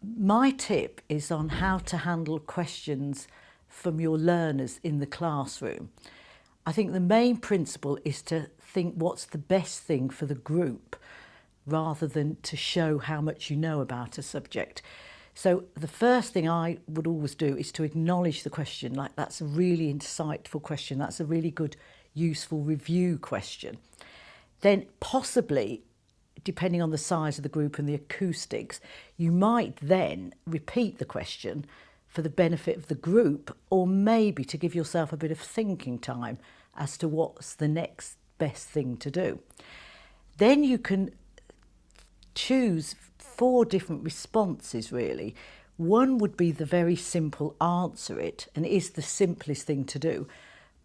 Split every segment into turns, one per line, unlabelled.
My tip is on how to handle questions from your learners in the classroom. I think the main principle is to think what's the best thing for the group rather than to show how much you know about a subject. So the first thing I would always do is to acknowledge the question, like that's a really insightful question, that's a really good, useful review question. Then possibly, depending on the size of the group and the acoustics, you might then repeat the question for the benefit of the group, or maybe to give yourself a bit of thinking time as to what's the next best thing to do. Then you can choose 4 different responses really. One would be the very simple answer it, and it is the simplest thing to do.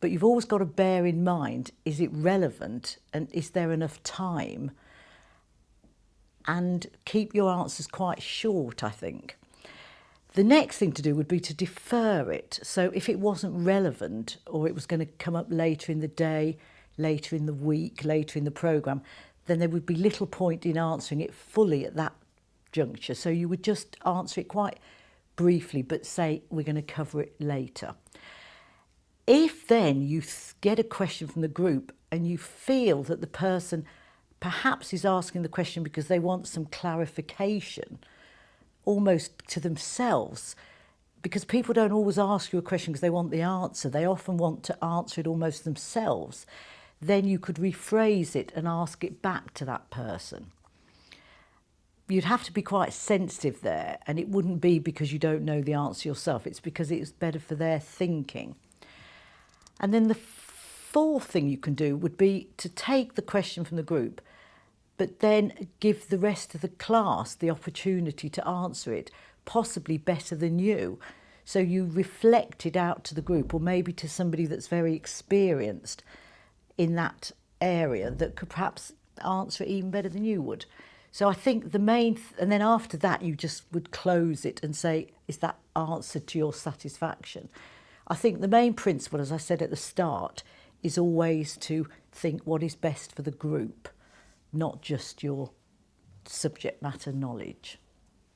But you've always got to bear in mind, is it relevant and is there enough time? And keep your answers quite short, I think. The next thing to do would be to defer it. So if it wasn't relevant or it was going to come up later in the day, later in the week, later in the programme, then there would be little point in answering it fully at that juncture. So you would just answer it quite briefly, but say, we're going to cover it later. If then you get a question from the group and you feel that the person perhaps is asking the question because they want some clarification, almost to themselves, because people don't always ask you a question because they want the answer. They often want to answer it almost themselves. Then you could rephrase it and ask it back to that person. You'd have to be quite sensitive there, and it wouldn't be because you don't know the answer yourself. It's because it's better for their thinking. And then the 4th thing you can do would be to take the question from the group, but then give the rest of the class the opportunity to answer it, possibly better than you. So you reflect it out to the group, or maybe to somebody that's very experienced in that area that could perhaps answer it even better than you would. So I think the main, and then after that you just would close it and say, is that answered to your satisfaction? I think the main principle, as I said at the start, is always to think what is best for the group, not just your subject matter knowledge.